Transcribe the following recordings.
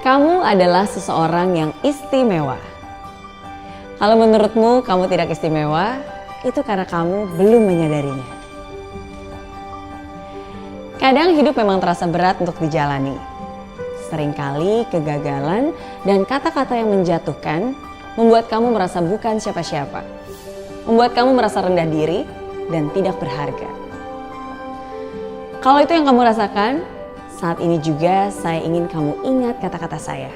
Kamu adalah seseorang yang istimewa. Kalau menurutmu kamu tidak istimewa, itu karena kamu belum menyadarinya. Kadang hidup memang terasa berat untuk dijalani. Seringkali kegagalan dan kata-kata yang menjatuhkan membuat kamu merasa bukan siapa-siapa. Membuat kamu merasa rendah diri dan tidak berharga. Kalau itu yang kamu rasakan, saat ini juga saya ingin kamu ingat kata-kata saya.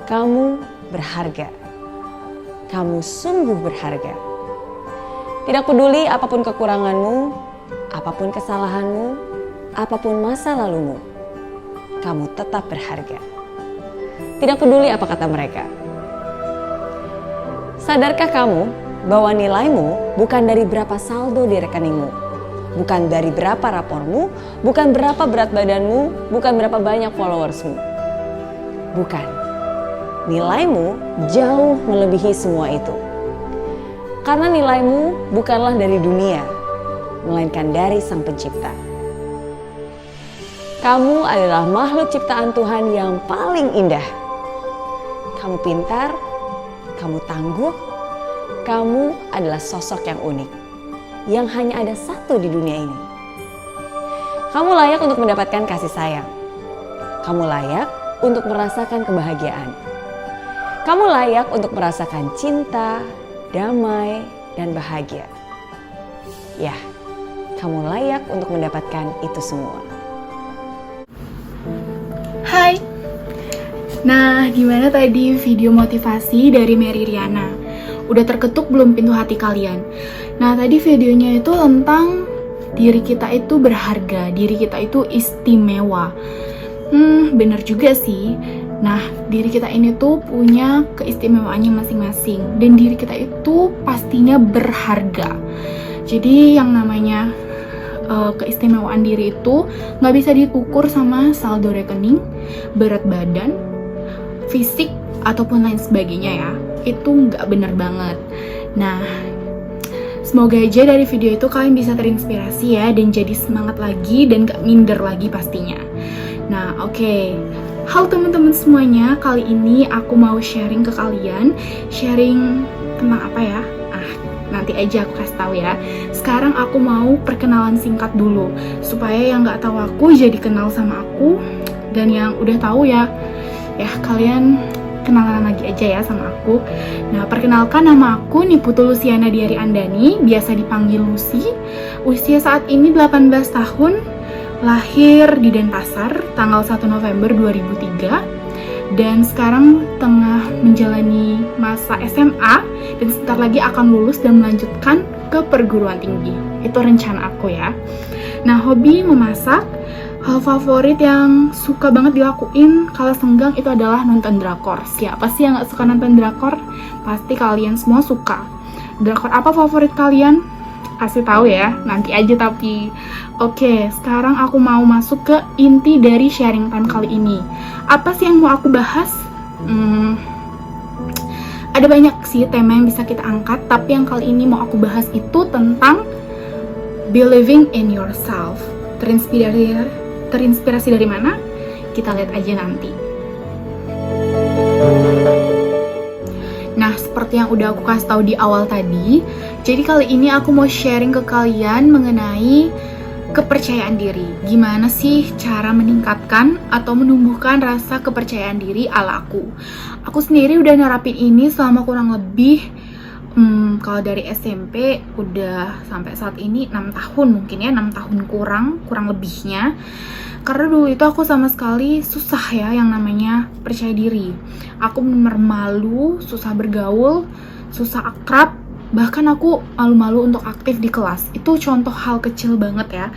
Kamu berharga. Kamu sungguh berharga. Tidak peduli apapun kekuranganmu, apapun kesalahanmu, apapun masa lalumu, kamu tetap berharga. Tidak peduli apa kata mereka. Sadarkah kamu bahwa nilaimu bukan dari berapa saldo di rekeningmu, bukan dari berapa rapormu, bukan berapa berat badanmu, bukan berapa banyak followersmu. Bukan. Nilaimu jauh melebihi semua itu. Karena nilaimu bukanlah dari dunia, melainkan dari Sang Pencipta. Kamu adalah makhluk ciptaan Tuhan yang paling indah. Kamu pintar, kamu tangguh, kamu adalah sosok yang unik, yang hanya ada satu di dunia ini. Kamu layak untuk mendapatkan kasih sayang. Kamu layak untuk merasakan kebahagiaan. Kamu layak untuk merasakan cinta, damai, dan bahagia. Ya, kamu layak untuk mendapatkan itu semua. Hai. Nah, gimana tadi video motivasi dari Mary Riana? Udah terketuk belum pintu hati kalian? Nah, tadi videonya itu tentang diri kita itu berharga, diri kita itu istimewa. Bener juga sih. Nah, diri kita ini tuh punya keistimewaannya masing-masing. Dan diri kita itu pastinya berharga. Jadi yang namanya keistimewaan diri itu nggak bisa diukur sama saldo rekening, berat badan, fisik, ataupun lain sebagainya ya. Itu nggak bener banget. Nah, semoga aja dari video itu kalian bisa terinspirasi ya, dan jadi semangat lagi dan gak minder lagi pastinya. Nah, oke. Halo teman-teman semuanya, kali ini aku mau sharing ke kalian. Sharing tentang apa ya? Nanti aja aku kasih tahu ya. Sekarang aku mau perkenalan singkat dulu, supaya yang gak tahu aku jadi kenal sama aku. Dan yang udah tahu ya kalian kenalan lagi aja ya sama aku. Nah, perkenalkan, nama aku Niputu Luciana Diari Andani, biasa dipanggil Lucy. Usia saat ini 18 tahun. Lahir di Denpasar tanggal 1 November 2003. Dan sekarang tengah menjalani masa SMA dan sebentar lagi akan lulus dan melanjutkan ke perguruan tinggi. Itu rencana aku ya. Nah, hobi memasak. Hal favorit yang suka banget dilakuin kalau senggang itu adalah nonton drakor. Siapa sih yang gak suka nonton drakor? Pasti kalian semua suka. Drakor apa favorit kalian? Kasih tahu ya, nanti aja tapi. Oke, sekarang aku mau masuk ke inti dari sharing time kali ini. Apa sih yang mau aku bahas? Ada banyak sih tema yang bisa kita angkat, tapi yang kali ini mau aku bahas itu tentang believing in yourself. Terinspirasi dari mana? Kita lihat aja nanti. Nah, seperti yang udah aku kasih tahu di awal tadi, jadi kali ini aku mau sharing ke kalian mengenai kepercayaan diri. Gimana sih cara meningkatkan atau menumbuhkan rasa kepercayaan diri ala aku? Aku sendiri udah nerapin ini selama kurang lebih kalau dari SMP udah sampai saat ini 6 tahun mungkin ya, 6 tahun kurang lebihnya. Karena dulu itu aku sama sekali susah ya yang namanya percaya diri. Aku bener malu, susah bergaul, susah akrab, bahkan aku malu-malu untuk aktif di kelas. Itu contoh hal kecil banget ya.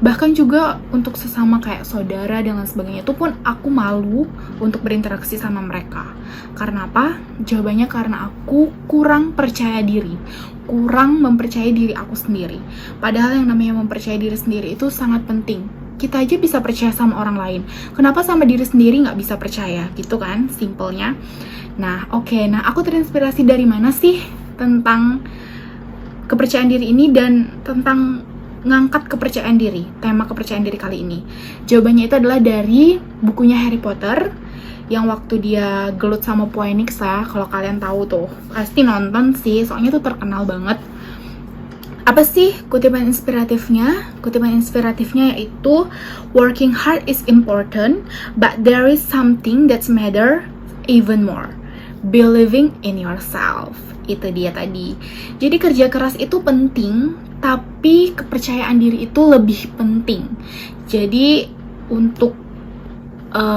Bahkan juga untuk sesama kayak saudara dan lain sebagainya, itu pun aku malu untuk berinteraksi sama mereka. Karena apa? Jawabannya karena aku kurang percaya diri, kurang mempercayai diri aku sendiri. Padahal yang namanya mempercayai diri sendiri itu sangat penting. Kita aja bisa percaya sama orang lain, kenapa sama diri sendiri nggak bisa percaya gitu kan, simpelnya. Nah, oke. Nah, aku terinspirasi dari mana sih tentang kepercayaan diri ini dan tentang ngangkat kepercayaan diri, tema kepercayaan diri kali ini? Jawabannya itu adalah dari bukunya Harry Potter, yang waktu dia gelut sama Phoenix ya, kalau kalian tahu tuh, pasti nonton sih, soalnya tuh terkenal banget. Apa sih kutipan inspiratifnya? Kutipan inspiratifnya yaitu, working hard is important, but there is something that's matter even more. Believing in yourself. Itu dia tadi. Jadi kerja keras itu penting, tapi kepercayaan diri itu lebih penting. Jadi untuk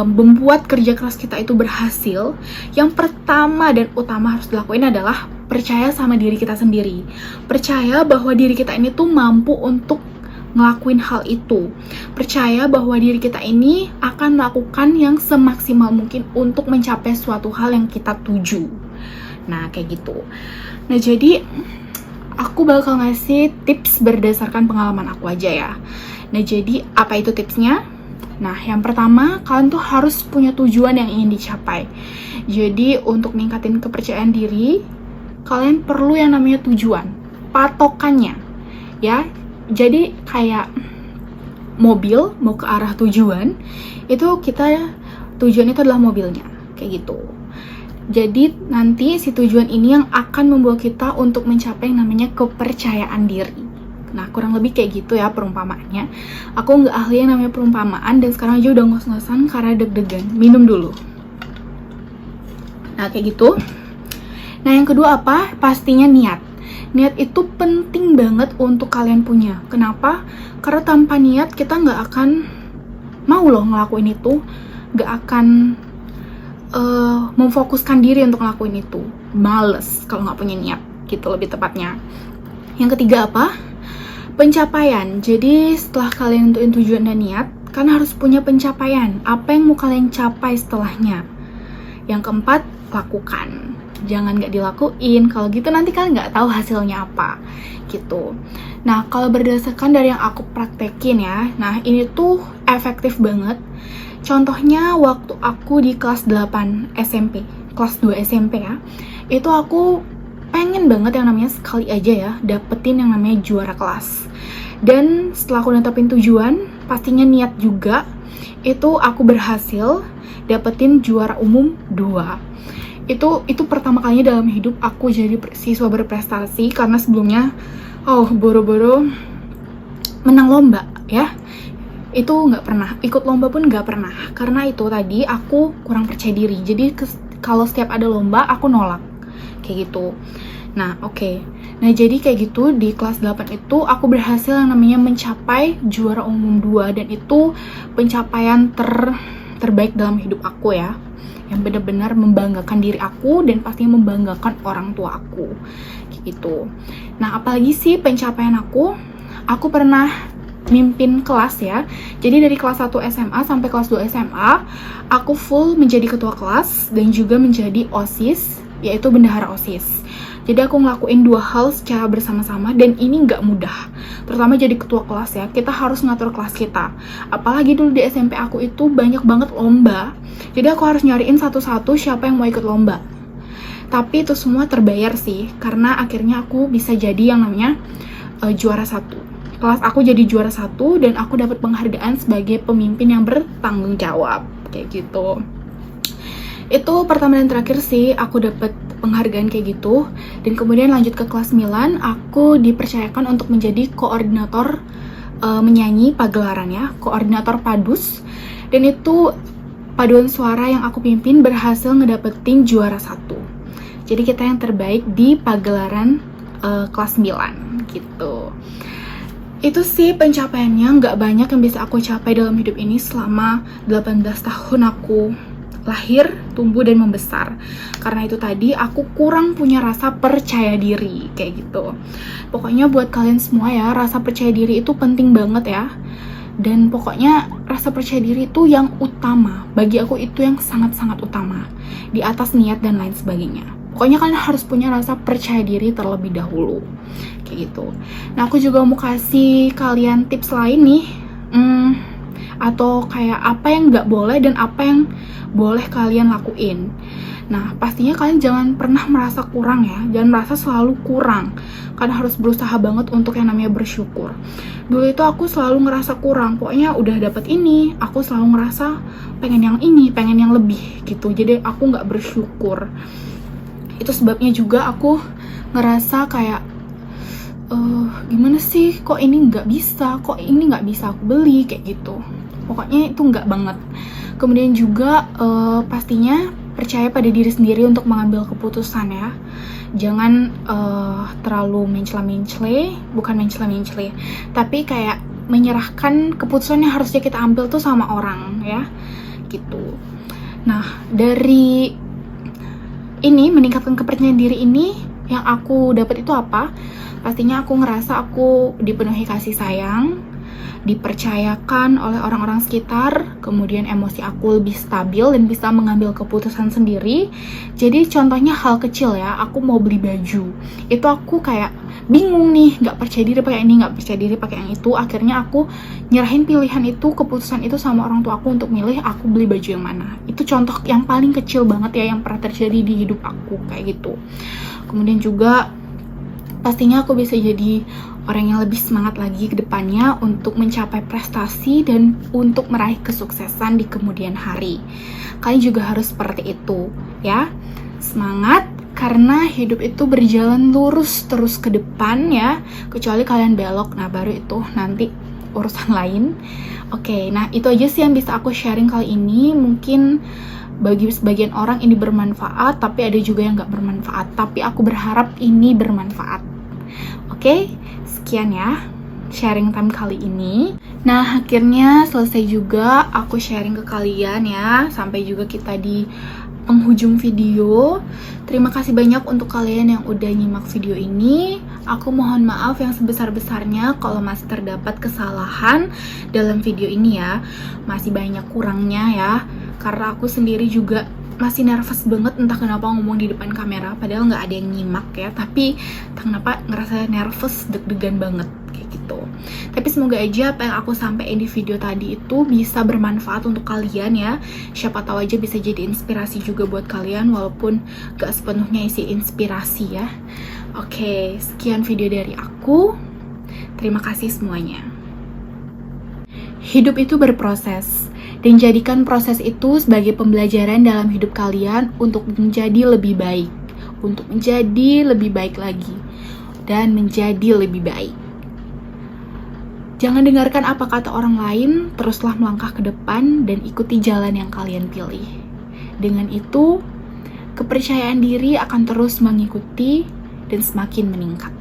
membuat kerja keras kita itu berhasil, yang pertama dan utama harus dilakuin adalah percaya sama diri kita sendiri. Percaya bahwa diri kita ini tuh mampu untuk ngelakuin hal itu. Percaya bahwa diri kita ini akan melakukan yang semaksimal mungkin untuk mencapai suatu hal yang kita tuju. Nah, kayak gitu. Nah, jadi aku bakal ngasih tips berdasarkan pengalaman aku aja ya. Nah, jadi apa itu tipsnya? Nah, yang pertama, kalian tuh harus punya tujuan yang ingin dicapai. Jadi, untuk ningkatin kepercayaan diri, kalian perlu yang namanya tujuan, patokannya, ya. Jadi, kayak mobil mau ke arah tujuan, itu tujuan itu adalah mobilnya, kayak gitu. Jadi, nanti si tujuan ini yang akan membawa kita untuk mencapai yang namanya kepercayaan diri. Nah, kurang lebih kayak gitu ya perumpamaannya. Aku nggak ahli yang namanya perumpamaan, dan sekarang aja udah ngos-ngosan karena deg-degan. Minum dulu. Nah, kayak gitu. Nah, yang kedua apa? Pastinya niat. Niat itu penting banget untuk kalian punya. Kenapa? Karena tanpa niat kita nggak akan mau loh ngelakuin itu. Nggak akan memfokuskan diri untuk ngelakuin itu. Males kalau nggak punya niat. Gitu lebih tepatnya. Yang ketiga apa? Pencapaian. Jadi setelah kalian nentuin tujuan dan niat, kalian harus punya pencapaian. Apa yang mau kalian capai setelahnya? Yang keempat, lakukan. Jangan nggak dilakuin. Kalau gitu nanti kalian nggak tahu hasilnya apa. Gitu. Nah, kalau berdasarkan dari yang aku praktekin ya, nah ini tuh efektif banget. Contohnya waktu aku di kelas 8 SMP, kelas 2 SMP ya, itu aku pengen banget yang namanya sekali aja ya dapetin yang namanya juara kelas. Dan setelah aku netepin tujuan, pastinya niat juga, itu aku berhasil dapetin juara umum 2. Itu pertama kalinya dalam hidup aku jadi siswa berprestasi, karena sebelumnya boro-boro menang lomba ya. Itu nggak pernah, ikut lomba pun nggak pernah, karena itu tadi aku kurang percaya diri. Jadi kalau setiap ada lomba aku nolak kayak gitu. Nah, oke. Nah, jadi kayak gitu di kelas 8 itu aku berhasil yang namanya mencapai juara umum 2, dan itu pencapaian terbaik dalam hidup aku ya. Yang benar-benar membanggakan diri aku dan pastinya membanggakan orang tua aku. Kayak gitu. Nah, apalagi sih pencapaian aku pernah mimpin kelas ya. Jadi dari kelas 1 SMA sampai kelas 2 SMA, aku full menjadi ketua kelas dan juga menjadi OSIS, yaitu bendahara OSIS. Jadi aku ngelakuin 2 hal secara bersama-sama, dan ini nggak mudah. Terutama jadi ketua kelas ya, kita harus ngatur kelas kita. Apalagi dulu di SMP aku itu banyak banget lomba. Jadi aku harus nyariin satu-satu siapa yang mau ikut lomba. Tapi itu semua terbayar sih, karena akhirnya aku bisa jadi yang namanya juara 1. Kelas aku jadi juara 1, dan aku dapat penghargaan sebagai pemimpin yang bertanggung jawab. Kayak gitu. Itu pertama dan terakhir sih aku dapat penghargaan kayak gitu. Dan kemudian lanjut ke kelas 9, aku dipercayakan untuk menjadi koordinator menyanyi pagelaran ya, koordinator padus. Dan itu paduan suara yang aku pimpin berhasil ngedapetin juara 1. Jadi kita yang terbaik di pagelaran kelas 9 gitu. Itu sih pencapaiannya, nggak banyak yang bisa aku capai dalam hidup ini selama 18 tahun aku lahir, tumbuh, dan membesar. Karena itu tadi aku kurang punya rasa percaya diri, kayak gitu. Pokoknya buat kalian semua ya, rasa percaya diri itu penting banget ya. Dan pokoknya rasa percaya diri itu yang utama. Bagi aku itu yang sangat-sangat utama, di atas niat dan lain sebagainya. Pokoknya kalian harus punya rasa percaya diri terlebih dahulu, kayak gitu. Nah, aku juga mau kasih kalian tips lain nih. atau kayak apa yang nggak boleh dan apa yang boleh kalian lakuin. Nah, pastinya kalian jangan pernah merasa kurang ya, jangan merasa selalu kurang. Kalian harus berusaha banget untuk yang namanya bersyukur. Dulu itu aku selalu ngerasa kurang, pokoknya udah dapet ini, aku selalu ngerasa pengen yang ini, pengen yang lebih gitu. Jadi aku nggak bersyukur. Itu sebabnya juga aku ngerasa kayak gimana sih, kok ini nggak bisa aku beli, kayak gitu. Pokoknya itu nggak banget. Kemudian juga pastinya percaya pada diri sendiri untuk mengambil keputusan ya. Jangan terlalu bukan mencela-mencela, tapi kayak menyerahkan keputusan yang harusnya kita ambil tuh sama orang ya, gitu. Nah, dari ini meningkatkan kepercayaan diri ini yang aku dapat itu apa? Pastinya aku ngerasa aku dipenuhi kasih sayang, dipercayakan oleh orang-orang sekitar, kemudian emosi aku lebih stabil dan bisa mengambil keputusan sendiri. Jadi contohnya hal kecil ya, aku mau beli baju, itu aku kayak bingung nih, nggak percaya diri pakai ini, nggak percaya diri pakai yang itu. Akhirnya aku nyerahin pilihan itu, keputusan itu sama orang tua aku untuk milih aku beli baju yang mana. Itu contoh yang paling kecil banget ya yang pernah terjadi di hidup aku kayak gitu. Kemudian juga pastinya aku bisa jadi orang yang lebih semangat lagi ke depannya untuk mencapai prestasi dan untuk meraih kesuksesan di kemudian hari. Kalian juga harus seperti itu ya. Semangat, karena hidup itu berjalan lurus terus ke depan ya. Kecuali kalian belok, nah baru itu nanti urusan lain. Oke, nah itu aja sih yang bisa aku sharing kali ini. Mungkin bagi sebagian orang ini bermanfaat, tapi ada juga yang nggak bermanfaat. Tapi aku berharap ini bermanfaat. Oke, sekian ya sharing time kali ini. Nah, akhirnya selesai juga aku sharing ke kalian ya. Sampai juga kita di penghujung video. Terima kasih banyak untuk kalian yang udah nyimak video ini. Aku mohon maaf yang sebesar-besarnya kalau masih terdapat kesalahan dalam video ini ya. Masih banyak kurangnya ya. Karena aku sendiri juga masih nervous banget, entah kenapa ngomong di depan kamera, padahal nggak ada yang nyimak ya, tapi entah kenapa ngerasa nervous, deg-degan banget kayak gitu. Tapi semoga aja apa yang aku sampaikan di video tadi itu bisa bermanfaat untuk kalian ya. Siapa tahu aja bisa jadi inspirasi juga buat kalian, walaupun gak sepenuhnya isi inspirasi ya. Oke, sekian video dari aku. Terima kasih semuanya. Hidup itu berproses, dan jadikan proses itu sebagai pembelajaran dalam hidup kalian untuk menjadi lebih baik, untuk menjadi lebih baik lagi, dan menjadi lebih baik. Jangan dengarkan apa kata orang lain, teruslah melangkah ke depan dan ikuti jalan yang kalian pilih. Dengan itu, kepercayaan diri akan terus mengikuti dan semakin meningkat.